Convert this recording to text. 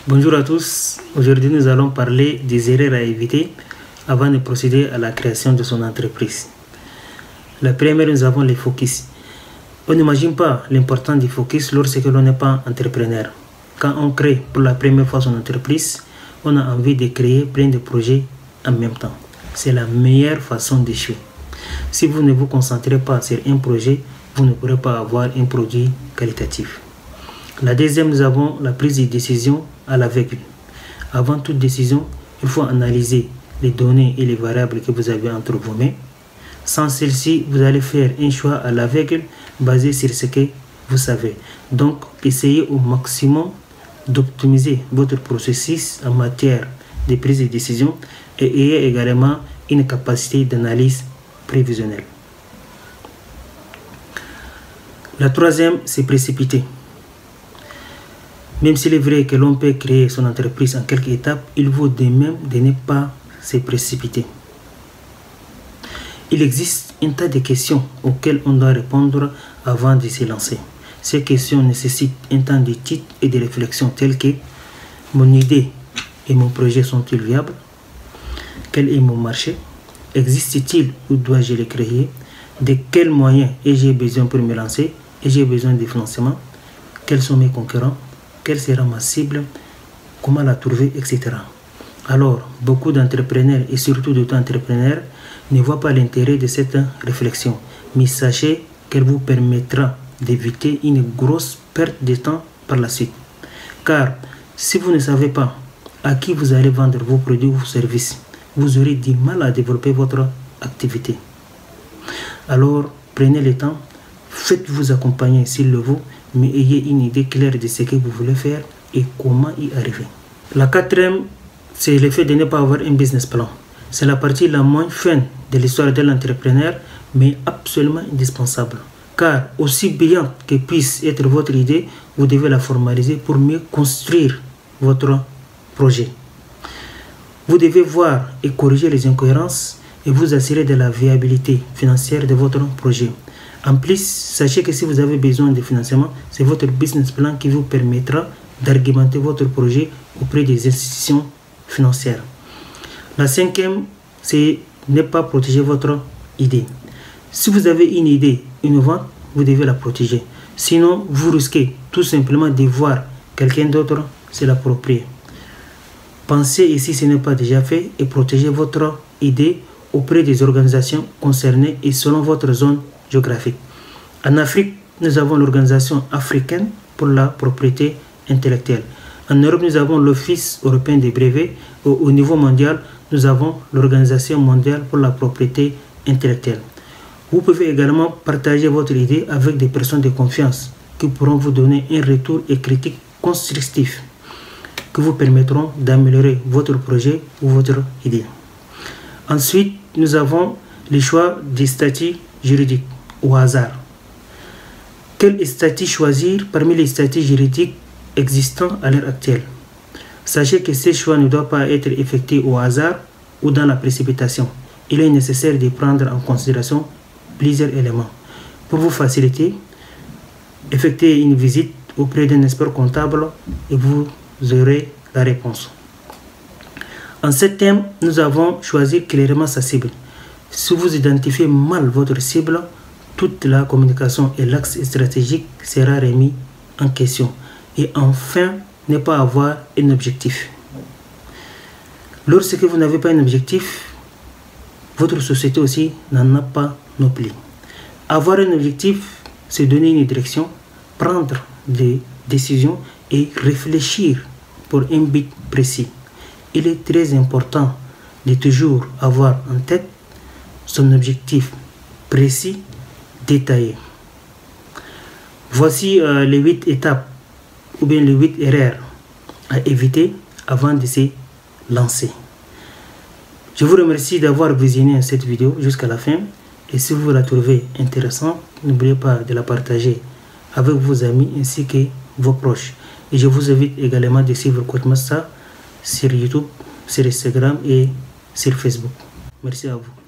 Bonjour à tous, aujourd'hui nous allons parler des erreurs à éviter avant de procéder à la création de son entreprise. La première, nous avons les focus. On n'imagine pas l'importance du focus lorsque l'on n'est pas entrepreneur. Quand on crée pour la première fois son entreprise, on a envie de créer plein de projets en même temps. C'est la meilleure façon d'échouer. Si vous ne vous concentrez pas sur un projet, vous ne pourrez pas avoir un produit qualitatif. La deuxième, nous avons la prise de décision à l'aveugle. Avant toute décision, il faut analyser les données et les variables que vous avez entre vos mains. Sans celle-ci, vous allez faire un choix à l'aveugle basé sur ce que vous savez. Donc, essayez au maximum d'optimiser votre processus en matière de prise de décision et ayez également une capacité d'analyse prévisionnelle. La troisième, c'est précipiter. Même s'il est vrai que l'on peut créer son entreprise en quelques étapes, il vaut de même de ne pas se précipiter. Il existe un tas de questions auxquelles on doit répondre avant de se lancer. Ces questions nécessitent un temps d'étude et de réflexion telles que: mon idée et mon projet sont-ils viables? Quel est mon marché? Existe-t-il ou dois-je le créer? De quels moyens ai-je besoin pour me lancer? Ai-je besoin de financement? Quels sont mes concurrents? Quelle sera ma cible? Comment la trouver? Etc. Alors, beaucoup d'entrepreneurs et surtout d'auto-entrepreneurs ne voient pas l'intérêt de cette réflexion. Mais sachez qu'elle vous permettra d'éviter une grosse perte de temps par la suite. Car si vous ne savez pas à qui vous allez vendre vos produits ou vos services, vous aurez du mal à développer votre activité. Alors, prenez le temps, faites-vous accompagner s'il le vaut, mais ayez une idée claire de ce que vous voulez faire et comment y arriver. La quatrième, c'est le fait de ne pas avoir un business plan. C'est la partie la moins fun de l'histoire de l'entrepreneur, mais absolument indispensable. Car aussi brillante que puisse être votre idée, vous devez la formaliser pour mieux construire votre projet. Vous devez voir et corriger les incohérences et vous assurer de la viabilité financière de votre projet. En plus, sachez que si vous avez besoin de financement, c'est votre business plan qui vous permettra d'argumenter votre projet auprès des institutions financières. La cinquième, c'est ne pas protéger votre idée. Si vous avez une idée innovante, vous devez la protéger. Sinon, vous risquez tout simplement de voir quelqu'un d'autre se l'approprier. Pensez ici, ce n'est pas déjà fait, et protégez votre idée auprès des organisations concernées et selon votre zone géographique. En Afrique, nous avons l'Organisation africaine pour la propriété intellectuelle. En Europe, nous avons l'Office européen des brevets. Au niveau mondial, nous avons l'Organisation mondiale pour la propriété intellectuelle. Vous pouvez également partager votre idée avec des personnes de confiance qui pourront vous donner un retour et critique constructif qui vous permettront d'améliorer votre projet ou votre idée. Ensuite, nous avons le choix des statuts juridiques au hasard. Quel statut choisir parmi les statuts juridiques existants à l'heure actuelle? Sachez que ces choix ne doivent pas être effectués au hasard ou dans la précipitation. Il est nécessaire de prendre en considération plusieurs éléments. Pour vous faciliter, effectuez une visite auprès d'un expert comptable et vous aurez la réponse. En septième, nous avons choisi clairement sa cible. Si vous identifiez mal votre cible, toute la communication et l'axe stratégique sera remis en question. Et enfin, ne pas avoir un objectif. Lorsque vous n'avez pas un objectif, votre société aussi n'en a pas non plus. Avoir un objectif, c'est donner une direction, prendre des décisions et réfléchir pour un but précis. Il est très important de toujours avoir en tête son objectif précis, détaillé. Voici les 8 étapes ou bien les 8 erreurs à éviter avant de se lancer. Je vous remercie d'avoir visionné cette vidéo jusqu'à la fin et si vous la trouvez intéressante, n'oubliez pas de la partager avec vos amis ainsi que vos proches. Et je vous invite également de suivre Codemaster sur YouTube, sur Instagram et sur Facebook. Merci à vous.